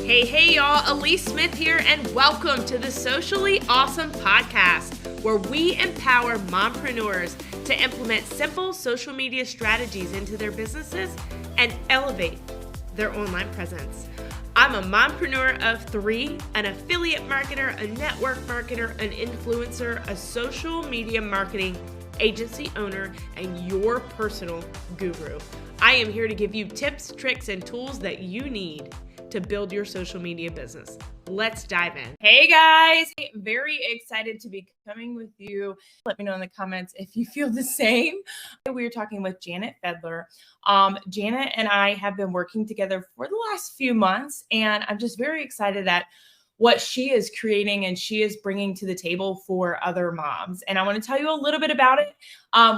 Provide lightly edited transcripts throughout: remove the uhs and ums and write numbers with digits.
Hey, y'all, Elise Smith here, and welcome to the Socially Awesome Podcast, where we empower mompreneurs to implement simple social media strategies into their businesses and elevate their online presence. I'm a mompreneur of three, an affiliate marketer, a network marketer, an influencer, a social media marketing agency owner, and your personal guru. I am here to give you tips, tricks, and tools that you need to build your social media business. Let's dive in. Hey guys, very excited to be coming with you. Let me know in the comments if you feel the same. We are talking with Janet Feddeler. Janet and I have been working together for the last few months, and I'm just very excited at what she is creating and she is bringing to the table for other moms. And I want to tell you a little bit about it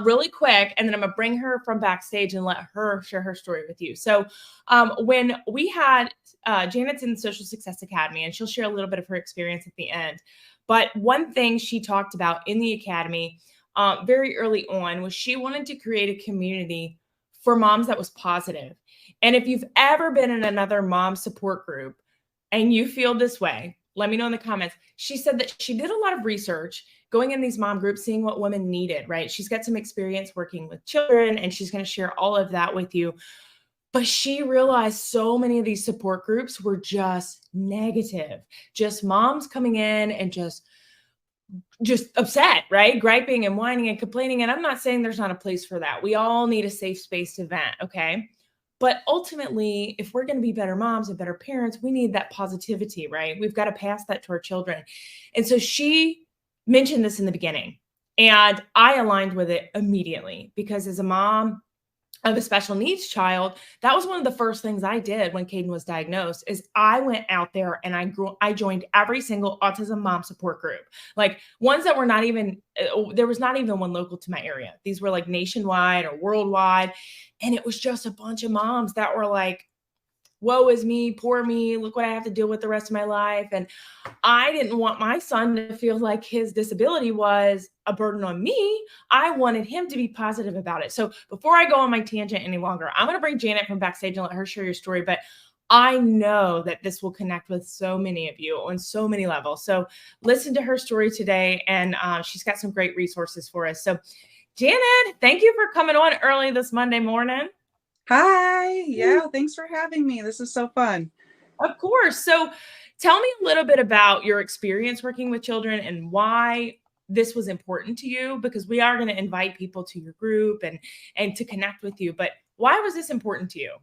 really quick, and then I'm going to bring her from backstage and let her share her story with you. So when we had Janet's in the Social Success Academy, and she'll share a little bit of her experience at the end. But one thing she talked about in the academy very early on was she wanted to create a community for moms that was positive. And if you've ever been in another mom support group and you feel this way, let me know in the comments. She said that she did a lot of research going in these mom groups, seeing what women needed, right? She's got some experience working with children, and she's going to share all of that with you. But she realized so many of these support groups were just negative, just moms coming in and just upset, right? Griping and whining and complaining. And I'm not saying there's not a place for that. We all need a safe space to vent, okay? But ultimately, if we're going to be better moms and better parents, we need that positivity, right? We've got to pass that to our children. And so she mentioned this in the beginning, and I aligned with it immediately because as a mom of a special needs child, that was one of the first things I did when Caden was diagnosed is I went out there and I joined every single autism mom support group, like ones that were not even, there was not even one local to my area. These were like nationwide or worldwide. And it was just a bunch of moms that were like, woe is me, poor me, look what I have to deal with the rest of my life. And I didn't want my son to feel like his disability was a burden on me. I wanted him to be positive about it. So before I go on my tangent any longer, I'm going to bring Janet from backstage and let her share your story. But I know that this will connect with so many of you on so many levels. So listen to her story today, and she's got some great resources for us. So Janet, thank you for coming on early this Monday morning. Hi. Yeah, thanks for having me. This is so fun. Of course. So tell me a little bit about your experience working with children and why this was important to you, because we are going to invite people to your group and to connect with you. But why was this important to you?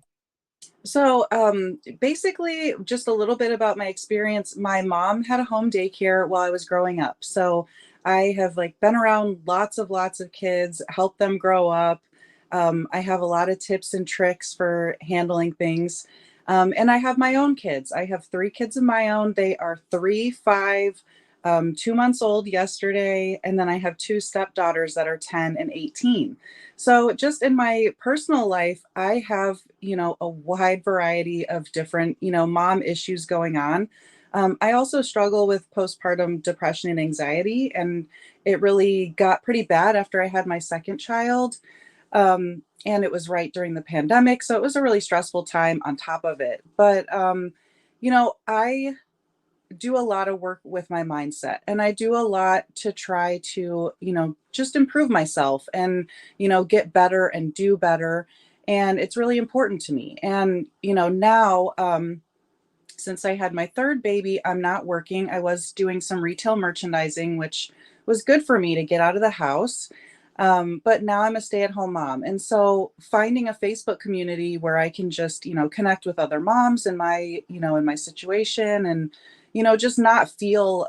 So basically, just a little bit about my experience. My mom had a home daycare while I was growing up. So I have been around lots of kids, helped them grow up. I have a lot of tips and tricks for handling things. And I have my own kids. I have 3 kids of my own. They are 3, 5, 2 months old yesterday. And then I have 2 stepdaughters that are 10 and 18. So just in my personal life, I have, a wide variety of different, mom issues going on. I also struggle with postpartum depression and anxiety, and it really got pretty bad after I had my second child. And it was right during the pandemic. So it was a really stressful time on top of it. But, I do a lot of work with my mindset, and I do a lot to try to, just improve myself and, get better and do better. And it's really important to me. And, now, since I had my third baby, I'm not working. I was doing some retail merchandising, which was good for me to get out of the house. But now I'm a stay-at-home mom. And so finding a Facebook community where I can just, connect with other moms in my, in my situation and, just not feel,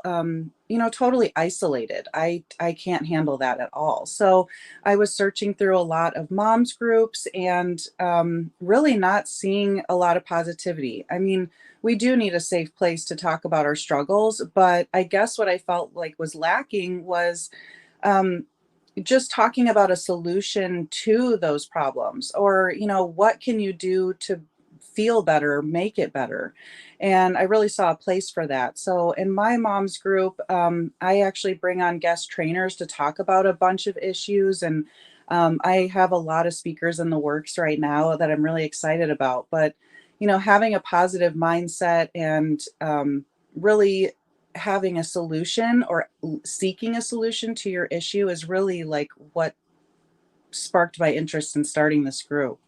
totally isolated. I can't handle that at all. So I was searching through a lot of moms groups and really not seeing a lot of positivity. I mean, we do need a safe place to talk about our struggles, but I guess what I felt like was lacking was, just talking about a solution to those problems, or what can you do to feel better, make it better. And I really saw a place for that. So in my mom's group, I actually bring on guest trainers to talk about a bunch of issues. And I have a lot of speakers in the works right now that I'm really excited about. But having a positive mindset and really having a solution or seeking a solution to your issue is really like what sparked my interest in starting this group.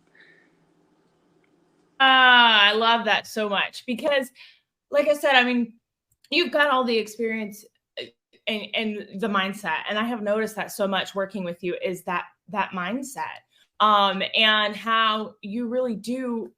I love that so much because, like I said, I mean, you've got all the experience and the mindset, and I have noticed that so much working with you is that mindset, and how you really do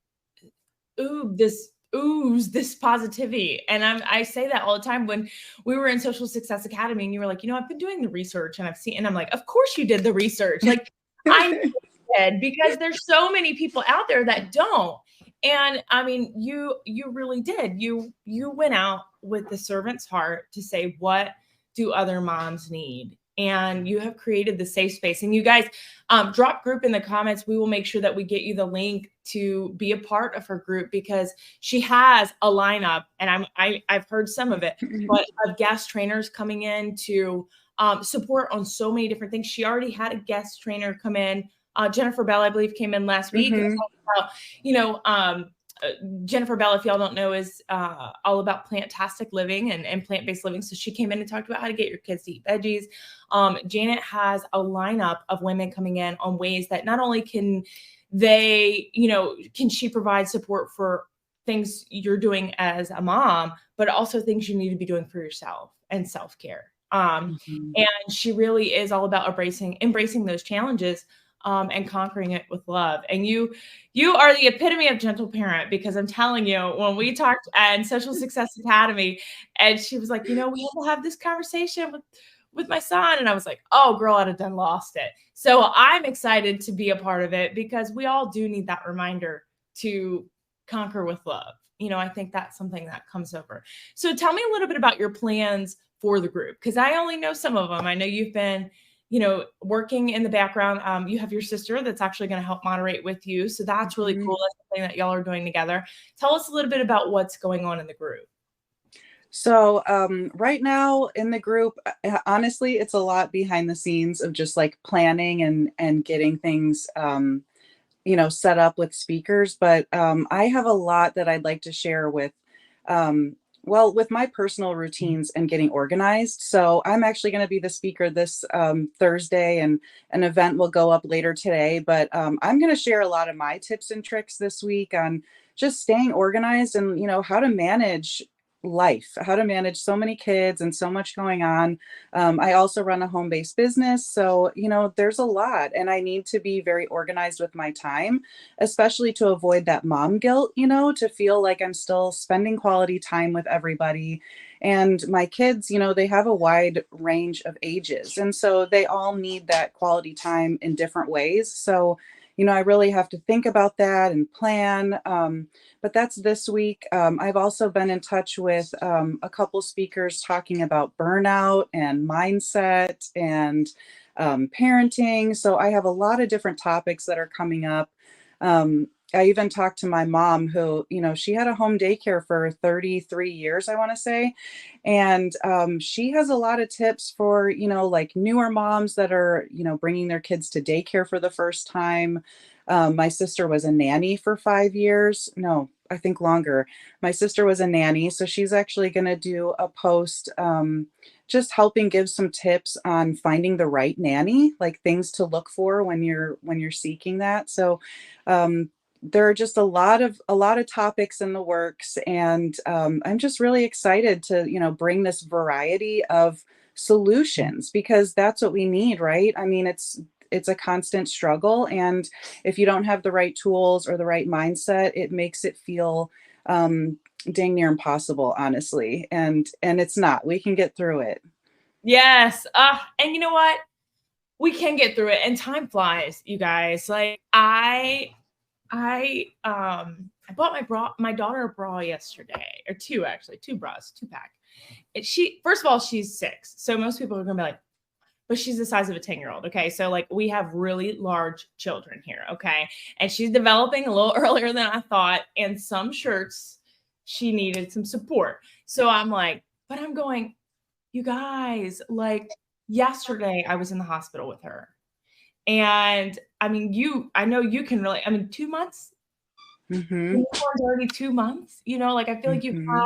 ooze this positivity. And I say that all the time. When we were in Social Success Academy and you were like, I've been doing the research and I've seen, and I'm like, of course you did the research. Like I did, because there's so many people out there that don't. And I mean, you really did. You went out with the servant's heart to say, what do other moms need? And you have created the safe space. And you guys, drop group in the comments. We will make sure that we get you the link to be a part of her group, because she has a lineup, and I've heard some of it, but of guest trainers coming in to support on so many different things. She already had a guest trainer come in. Jennifer Bell, I believe, came in last week. And talked about, Jennifer Bell, if y'all don't know, is all about plantastic living and plant-based living. So she came in and talked about how to get your kids to eat veggies. Janet has a lineup of women coming in on ways that not only can they, can she provide support for things you're doing as a mom, but also things you need to be doing for yourself and self-care. And she really is all about embracing those challenges, and conquering it with love. And you are the epitome of gentle parent, because I'm telling you, when we talked at Social Success Academy, and she was like, we have to have this conversation with my son. And I was like, oh girl, I'd have done lost it. So I'm excited to be a part of it, because we all do need that reminder to conquer with love. I think that's something that comes over. So tell me a little bit about your plans for the group, because I only know some of them. I know you've been working in the background. You have your sister that's actually going to help moderate with you. So that's really cool. That's something that y'all are doing together. Tell us a little bit about what's going on in the group. So right now in the group, honestly, it's a lot behind the scenes of just like planning and getting things, set up with speakers. But I have a lot that I'd like to share with with my personal routines and getting organized. So I'm actually going to be the speaker this Thursday, and an event will go up later today. But I'm going to share a lot of my tips and tricks this week on just staying organized and, how to manage life, how to manage so many kids and so much going on. I also run a home-based business. So, there's a lot, and I need to be very organized with my time, especially to avoid that mom guilt, to feel like I'm still spending quality time with everybody. And my kids, they have a wide range of ages. And so they all need that quality time in different ways. So, I really have to think about that and plan. But that's this week. I've also been in touch with a couple speakers talking about burnout and mindset and parenting. So I have a lot of different topics that are coming up. I even talked to my mom who, she had a home daycare for 33 years, I want to say. And she has a lot of tips for, like newer moms that are, bringing their kids to daycare for the first time. My sister was a nanny for 5 years. No, I think longer. My sister was a nanny. So she's actually going to do a post just helping give some tips on finding the right nanny, like things to look for when you're seeking that. So there are just a lot of topics in the works, and I'm just really excited to bring this variety of solutions, because that's what we need, right? I mean, it's a constant struggle, and if you don't have the right tools or the right mindset, it makes it feel dang near impossible, honestly. And it's not. We can get through it. Yes. And you know what? We can get through it, and time flies, you guys. Like I bought my daughter a bra yesterday, or two bras, 2-pack. First of all, she's 6. So most people are going to be like, but she's the size of a 10-year-old. Okay. So like we have really large children here. Okay. And she's developing a little earlier than I thought. And some shirts, she needed some support. So I'm like, but I'm going, you guys, like yesterday I was in the hospital with her. And I mean, I know you can really, 2 months, Mm-hmm. The newborn's already 2 months, like, Mm-hmm.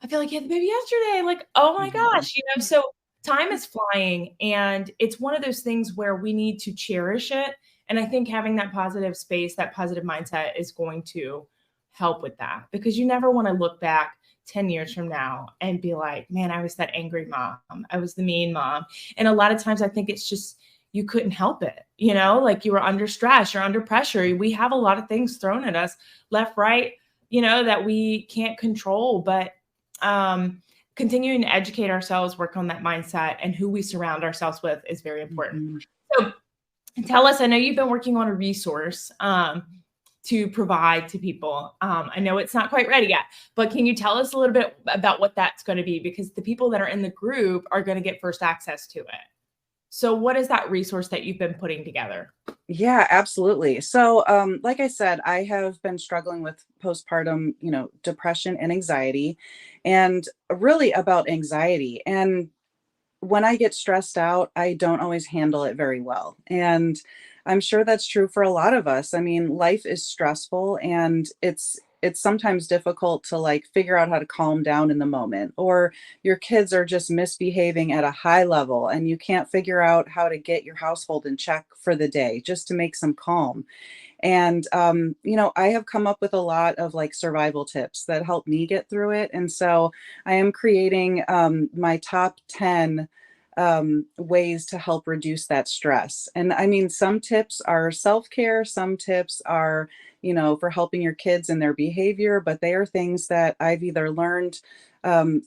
I feel like you had the baby yesterday, like, oh my Yeah. gosh, so time is flying, and it's one of those things where we need to cherish it, and I think having that positive space, that positive mindset is going to help with that, because you never wanna look back 10 years from now and be like, "Man, I was that angry mom. I was the mean mom." And a lot of times I think it's just you couldn't help it, like you were under stress, you're under pressure. We have a lot of things thrown at us left, right, that we can't control, but um, continuing to educate ourselves, work on that mindset, and who we surround ourselves with is very important. Mm-hmm. So tell us, I know you've been working on a resource to provide to people. I know it's not quite ready yet, but can you tell us a little bit about what that's going to be? Because the people that are in the group are going to get first access to it. So what is that resource that you've been putting together? Yeah, absolutely. So, like I said, I have been struggling with postpartum, depression and anxiety, and really about anxiety. And when I get stressed out, I don't always handle it very well. And I'm sure that's true for a lot of us. I mean, life is stressful and it's sometimes difficult to like figure out how to calm down in the moment, or your kids are just misbehaving at a high level and you can't figure out how to get your household in check for the day just to make some calm. And, I have come up with a lot of like survival tips that help me get through it. And so I am creating my top 10 ways to help reduce that stress. And I mean, some tips are self care, some tips are, for helping your kids and their behavior, but they are things that I've either learned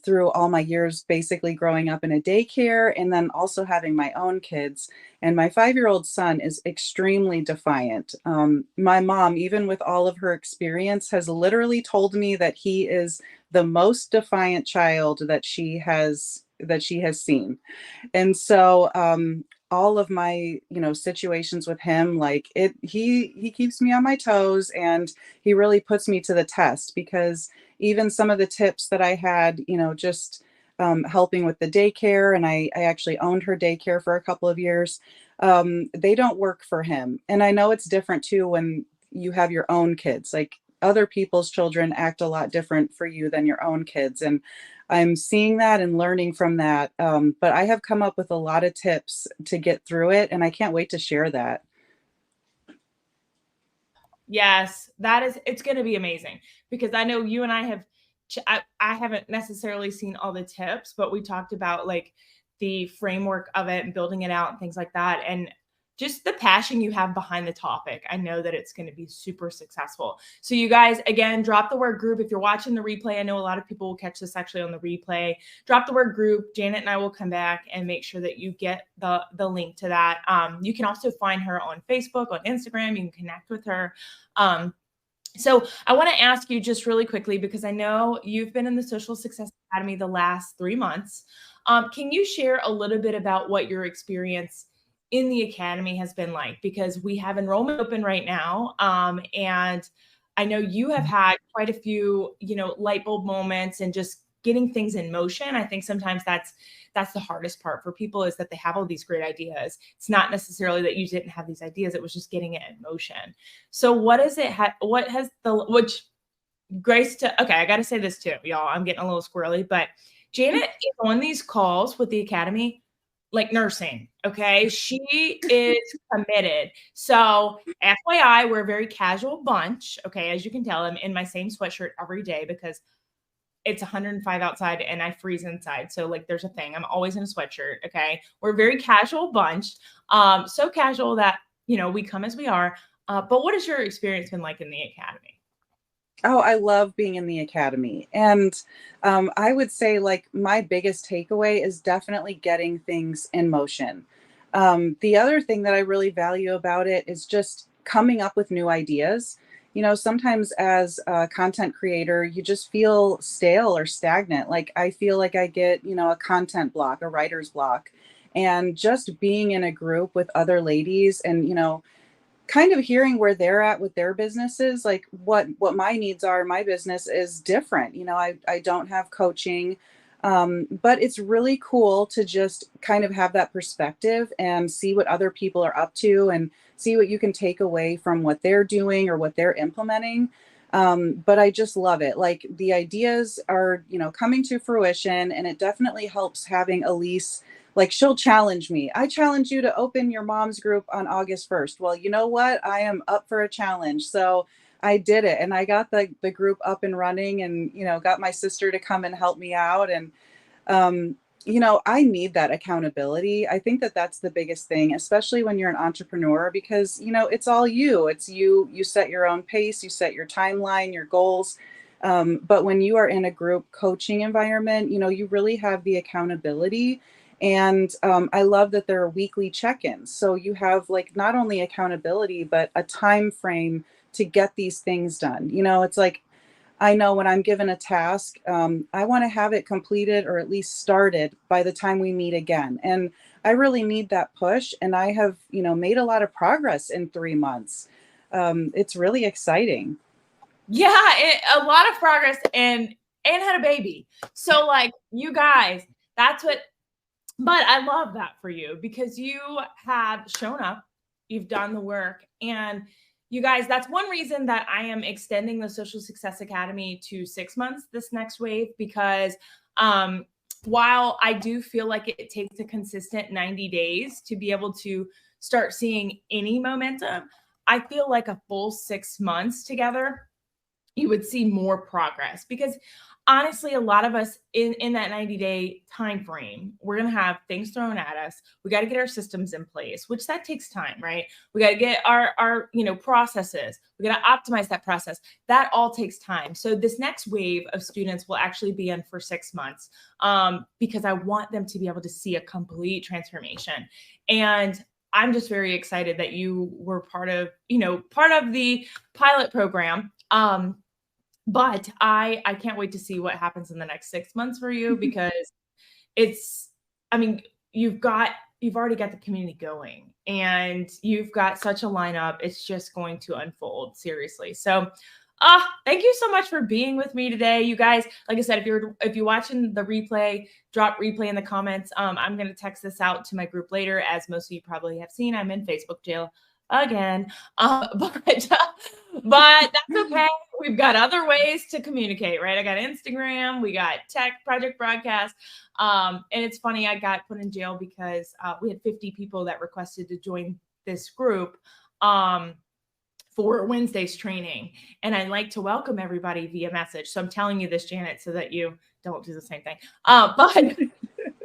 through all my years basically growing up in a daycare and then also having my own kids. And my 5-year-old son is extremely defiant. My mom, even with all of her experience, has literally told me that he is the most defiant child that she has seen. And so all of my situations with him, like he keeps me on my toes, and he really puts me to the test, because even some of the tips that I had, just helping with the daycare, and I actually owned her daycare for a couple of years, they don't work for him. And I know it's different too when you have your own kids. Like, other people's children act a lot different for you than your own kids. And I'm seeing that and learning from that. But I have come up with a lot of tips to get through it, and I can't wait to share that. Yes, it's going to be amazing, because I know you and I have, I haven't necessarily seen all the tips, but we talked about like the framework of it and building it out and things like that. And just the passion you have behind the topic, I know that it's going to be super successful. So you guys, again, drop the word group. If you're watching the replay, I know a lot of people will catch this actually on the replay. Drop the word group. Janet and I will come back and make sure that you get the link to that. You can also find her on Facebook, on Instagram. You can connect with her. So I want to ask you just really quickly, because I know you've been in the Social Success Academy the last 3 months. Can you share a little bit about what your experience in the Academy has been like? Because we have enrollment open right now. And I know you have had quite a few, light bulb moments and just getting things in motion. I think sometimes that's the hardest part for people, is that they have all these great ideas. It's not necessarily that you didn't have these ideas, it was just getting it in motion. So what is it, which Grace okay, I got to say this too, y'all, I'm getting a little squirrely, but Janet is on these calls with the Academy like nursing. Okay. She is committed. So FYI, we're a very casual bunch. Okay. As you can tell, I'm in my same sweatshirt every day because it's 105 outside and I freeze inside. So like there's a thing. I'm always in a sweatshirt. Okay. We're a very casual bunch. So casual that, we come as we are. But what has your experience been like in the Academy? Oh, I love being in the Academy. And I would say like my biggest takeaway is definitely getting things in motion. The other thing that I really value about it is just coming up with new ideas. Sometimes as a content creator, you just feel stale or stagnant. Like I feel like I get, a content block, a writer's block. And just being in a group with other ladies and, kind of hearing where they're at with their businesses, like what my needs are. My business is different. I don't have coaching, but it's really cool to just kind of have that perspective and see what other people are up to and see what you can take away from what they're doing or what they're implementing. But I just love it. Like the ideas are, coming to fruition, and it definitely helps having Elise. Like she'll challenge me. I challenge you to open your mom's group on August 1st. Well, you know what? I am up for a challenge. So I did it, and I got the group up and running, and, got my sister to come and help me out. And, I need that accountability. I think that that's the biggest thing, especially when you're an entrepreneur, because, it's all you. It's you set your own pace, you set your timeline, your goals. But when you are in a group coaching environment, you really have the accountability. And I love that there are weekly check-ins. So you have like not only accountability, but a time frame to get these things done. It's like, I know when I'm given a task, I want to have it completed or at least started by the time we meet again. And I really need that push. And I have, made a lot of progress in 3 months. It's really exciting. Yeah, a lot of progress and had a baby. So like you guys, that's what, but I love that for you because you have shown up, you've done the work, and you guys, that's one reason that I am extending the Social Success Academy to 6 months this next wave, because while I do feel like it takes a consistent 90 days to be able to start seeing any momentum, I feel like a full 6 months together, you would see more progress. Because honestly, a lot of us in that 90-day time frame, we're going to have things thrown at us. We got to get our systems in place, which that takes time, right? We got to get our processes. We got to optimize that process. That all takes time. So this next wave of students will actually be in for 6 months because I want them to be able to see a complete transformation. And I'm just very excited that you were part of the pilot program. But I can't wait to see what happens in the next 6 months for you, because you've already got the community going and you've got such a lineup. It's just going to unfold, seriously. So thank you so much for being with me today, you guys. Like I said, if you're watching the replay, drop replay in the comments. I'm going to text this out to my group later. As most of you probably have seen, I'm in Facebook jail again. But that's okay. We've got other ways to communicate, right? I got Instagram, we got Tech Project Broadcast. And it's funny, I got put in jail because we had 50 people that requested to join this group for Wednesday's training. And I like to welcome everybody via message. So I'm telling you this, Janet, so that you don't do the same thing. But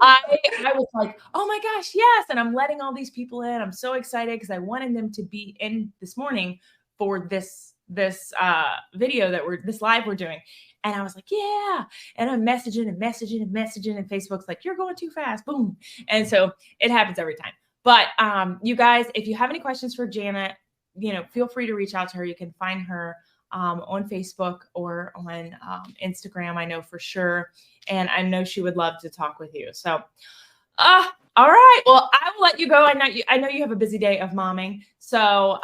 I was like, oh my gosh, yes. And I'm letting all these people in. I'm so excited because I wanted them to be in this morning for this video this live we're doing. And I was like, yeah. And I'm messaging, and Facebook's like, you're going too fast. Boom. And so it happens every time. But you guys, if you have any questions for Janet, feel free to reach out to her. You can find her on Facebook or on Instagram, I know for sure. And I know she would love to talk with you. So, all right. Well, I will let you go. I know you have a busy day of momming. So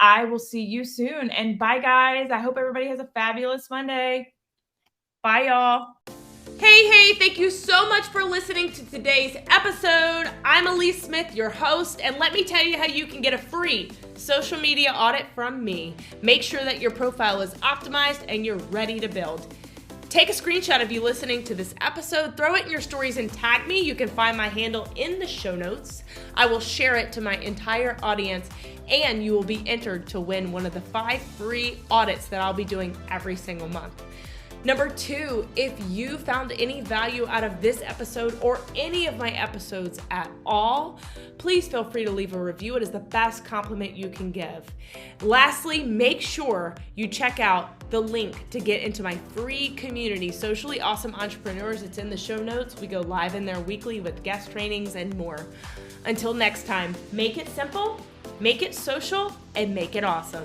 I will see you soon. And bye, guys. I hope everybody has a fabulous Monday. Bye, y'all. Hey, thank you so much for listening to today's episode. I'm Elise Smith, your host, and let me tell you how you can get a free social media audit from me. Make sure that your profile is optimized and you're ready to build. Take a screenshot of you listening to this episode, throw it in your stories and tag me. You can find my handle in the show notes. I will share it to my entire audience, and you will be entered to win one of the 5 free audits that I'll be doing every single month. Number 2, if you found any value out of this episode or any of my episodes at all, please feel free to leave a review. It is the best compliment you can give. Lastly, make sure you check out the link to get into my free community, Socially Awesome Entrepreneurs. It's in the show notes. We go live in there weekly with guest trainings and more. Until next time, make it simple, make it social, and make it awesome.